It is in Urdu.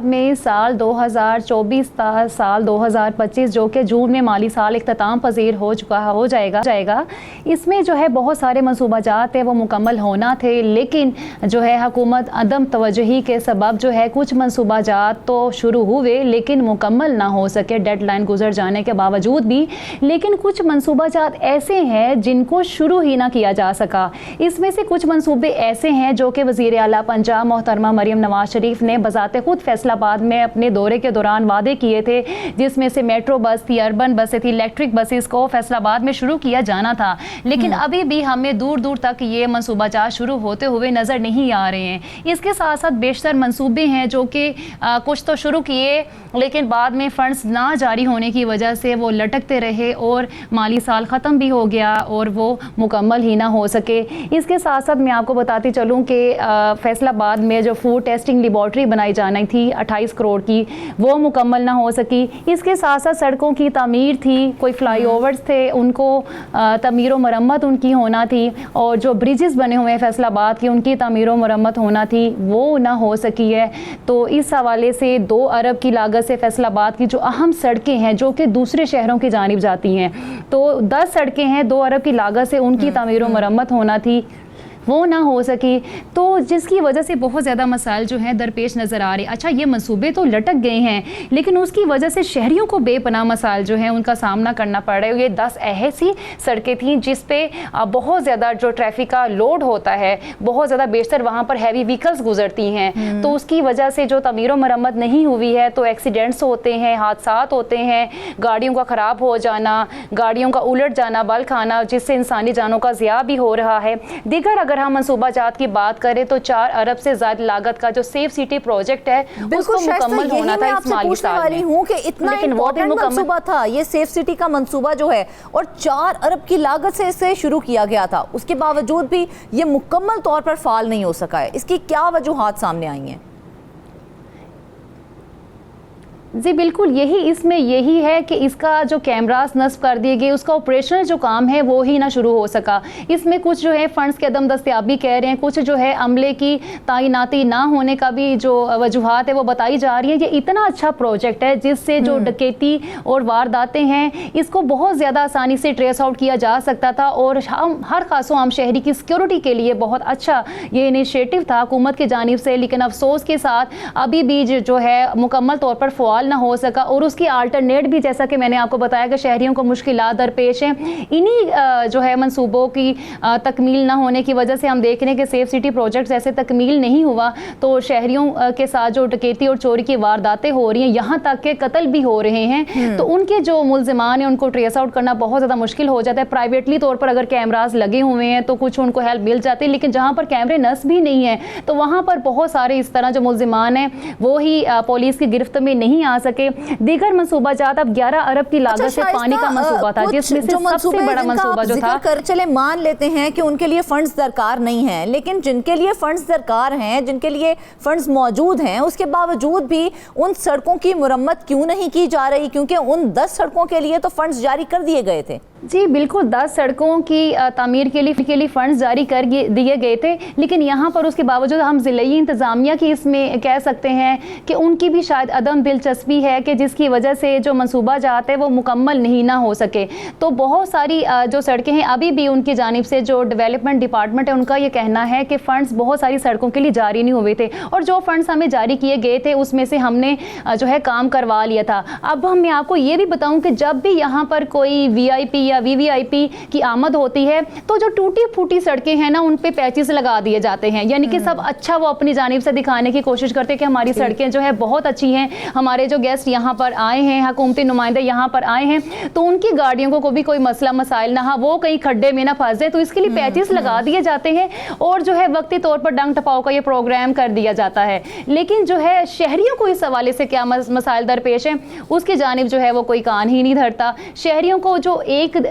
میں سال 2024 سال 2025 جو کہ جون میں مالی سال اختتام پذیر ہو جائے گا، اس میں جو ہے بہت سارے منصوبہ جات ہیں وہ مکمل ہونا تھے، لیکن جو ہے حکومت عدم توجہی کے سبب جو ہے کچھ منصوبہ جات تو شروع ہوئے لیکن مکمل نہ ہو سکے ڈیڈ لائن گزر جانے کے باوجود بھی، لیکن کچھ منصوبہ جات ایسے ہیں جن کو شروع ہی نہ کیا جا سکا۔ اس میں سے کچھ منصوبے ایسے ہیں جو کہ وزیر اعلیٰ پنجاب محترمہ مریم نواز شریف نے بذات خود فیصل آباد میں اپنے دورے کے دوران وعدے کیے تھے، جس میں سے میٹرو بس تھی، اربن بسیں تھی، الیکٹرک بسز کو فیصل آباد میں شروع کیا جانا تھا، لیکن ابھی بھی ہمیں دور دور تک یہ منصوبہ جات شروع ہوتے ہوئے نظر نہیں آ رہے ہیں۔ اس کے ساتھ ساتھ بیشتر منصوبے ہیں جو کہ کچھ تو شروع کیے لیکن بعد میں فنڈز نہ جاری ہونے کی وجہ سے وہ لٹکتے رہے اور مالی سال ختم بھی ہو گیا اور وہ مکمل ہی نہ ہو سکے۔ اس کے ساتھ ساتھ میں آپ کو بتاتی چلوں کہ فیصل آباد میں جو فوڈ ٹیسٹنگ لیبارٹری بنائی جانی تھی 28 کروڑ کی، وہ مکمل نہ ہو سکی۔ اس کے ساتھ ساتھ سڑکوں کی تعمیر تھی، کوئی فلائی اوورز تھے ان کو تعمیر و مرمت ان کی ہونا تھی، اور جو بریجز بنے ہوئے ہیں فیصل آباد کی ان کی تعمیر و مرمت ہونا تھی، وہ نہ ہو سکی ہے۔ تو اس حوالے سے 2 ارب کی لاگت سے فیصل آباد کی جو اہم سڑکیں ہیں جو کہ دوسرے شہروں کی جانب جاتی ہیں، تو 10 سڑکیں ہیں 2 ارب کی لاگت سے ان کی تعمیر و مرمت ہونا تھی، وہ نہ ہو سکی، تو جس کی وجہ سے بہت زیادہ مسائل جو ہیں درپیش نظر آ رہے۔ اچھا یہ منصوبے تو لٹک گئے ہیں لیکن اس کی وجہ سے شہریوں کو بے پناہ مسائل جو ہیں ان کا سامنا کرنا پڑ رہا ہے۔ یہ 10 ایسی سڑکیں تھیں جس پہ بہت زیادہ جو ٹریفک کا لوڈ ہوتا ہے، بہت زیادہ بیشتر وہاں پر ہیوی وہیکلز گزرتی ہیں، تو اس کی وجہ سے جو تعمیر و مرمت نہیں ہوئی ہے تو ایکسیڈنٹس ہوتے ہیں، حادثات ہوتے ہیں، گاڑیوں کا خراب ہو جانا، گاڑیوں کا الٹ جانا، بل کھانا، جس سے انسانی جانوں کا ضیاع بھی ہو رہا ہے۔ دیگر اگر ہم منصوبہ جات کی بات کریں تو 4 ارب سے زائد لاگت کا جو سیف سٹی پروجیکٹ ہے اس کو مکمل ہونا تھا اس مالی سال میں، ہوں کہ اتنا امپورٹنٹ منصوبہ تھا یہ سیف سٹی کا منصوبہ جو ہے، اور 4 ارب کی لاگت سے اسے شروع کیا گیا تھا، اس کے باوجود بھی یہ مکمل طور پر فعال نہیں ہو سکا ہے۔ اس کی کیا وجوہات سامنے آئی ہیں؟ جی بالکل اس میں یہی ہے کہ اس کا جو کیمراز نصب کر دیے گئے، اس کا آپریشنل جو کام ہے وہ ہی نہ شروع ہو سکا۔ اس میں کچھ جو ہے فنڈز کے عدم دستیابی کہہ رہے ہیں، کچھ جو ہے عملے کی تعیناتی نہ ہونے کا بھی جو وجوہات ہے وہ بتائی جا رہی ہیں۔ یہ اتنا اچھا پروجیکٹ ہے جس سے جو ڈکیتی اور وارداتیں ہیں اس کو بہت زیادہ آسانی سے ٹریس آؤٹ کیا جا سکتا تھا، اور ہر خاص و عام شہری کی سیکیورٹی کے لیے بہت اچھا یہ انیشیٹو تھا حکومت کی جانب سے، لیکن افسوس کے ساتھ ابھی بھی جو ہے مکمل طور پر فعال نہ ہو سکا، اور اس کی آلٹرنیٹ بھی جیسا کہ میں نے آپ کو بتایا کہ شہریوں کو مشکلات درپیش ہیں۔ انہی جو ہے منصوبوں کی تکمیل نہ ہونے کی وجہ سے ہم دیکھ رہے ہیں کہ سیف سٹی پروجیکٹس ایسے تکمیل نہیں ہوا، تو شہریوں کے ساتھ جو ڈکیتی اور چوری کی وارداتیں ہو رہی ہیں، یہاں تک کہ قتل بھی ہو رہے ہیں، تو ان کے جو ملزمان ہیں ان کو ٹریس آؤٹ کرنا بہت زیادہ مشکل ہو جاتا ہے۔ پرائیویٹلی طور پر اگر کیمراز لگے ہوئے ہیں تو کچھ ان کو ہیلپ مل جاتی ہے، لیکن جہاں پر کیمرے نصب بھی نہیں ہیں تو وہاں پر بہت سارے اس طرح جو ملزمان ہیں وہ ہی پولیس کی گرفت میں نہیں آ سکے۔ دیگر منصوبہ جات اب 11 ارب کی لاگت سے پانی کا منصوبہ تھا، جس میں سے سب سے بڑا منصوبہ جو تھا، چلے مان لیتے ہیں کہ ان کے لیے فنڈز درکار نہیں ہیں، لیکن جن کے لیے فنڈز درکار ہیں، جن کے لیے فنڈز موجود ہیں، اس کے باوجود بھی ان سڑکوں کی مرمت کیوں نہیں کی جا رہی؟ کیونکہ ان 10 سڑکوں کے لیے تو فنڈز جاری کر دیے گئے تھے۔ جی بالکل 10 سڑکوں کی تعمیر کے لیے فنڈز جاری کر دیے گئے تھے، لیکن یہاں پر اس کے باوجود ہم ضلعی انتظامیہ کی اس میں کہہ سکتے ہیں کہ ان کی بھی شاید عدم دلچسپی ہے کہ جس کی وجہ سے جو منصوبہ جات ہے وہ مکمل نہیں نہ ہو سکے۔ تو بہت ساری جو سڑکیں ہیں ابھی بھی ان کی جانب سے جو ڈیولپمنٹ ڈپارٹمنٹ ہے ان کا یہ کہنا ہے کہ فنڈز بہت ساری سڑکوں کے لیے جاری نہیں ہوئے تھے، اور جو فنڈز ہمیں جاری کیے گئے تھے اس میں سے ہم نے جو ہے کام کروا لیا تھا۔ اب میں آپ کو یہ بھی بتاؤں کہ جب بھی یہاں پر کوئی وی آئی پی یا وی وی آئی پی کی آمد ہوتی ہے تو جو ٹوٹی پھوٹی سڑکیں ہیں نا ان پہ پیچز لگا دیے جاتے ہیں، یعنی کہ سب اچھا وہ اپنی جانب سے دکھانے کی کوشش کرتے ہیں کہ ہماری سڑکیں جو ہے بہت اچھی ہیں، ہمارے جو گیسٹ یہاں پر آئے ہیں، حکومتی نمائندے یہاں پر آئے ہیں تو ان کی گاڑیوں کو بھی کوئی مسئلہ مسائل نہ ہو، وہ کہیں کھڈے میں نہ پھنس جائے، تو اس کے لیے پیچز لگا دیے جاتے ہیں اور جو ہے وقتی طور پر ڈنگ ٹپاؤ کا یہ پروگرام کر دیا جاتا ہے۔ لیکن جو ہے شہریوں کو اس حوالے سے کیا مسائل درپیش ہیں اس کی جانب جو ہے وہ کوئی کان ہی نہیں دھرتا۔ شہریوں کو جو ایک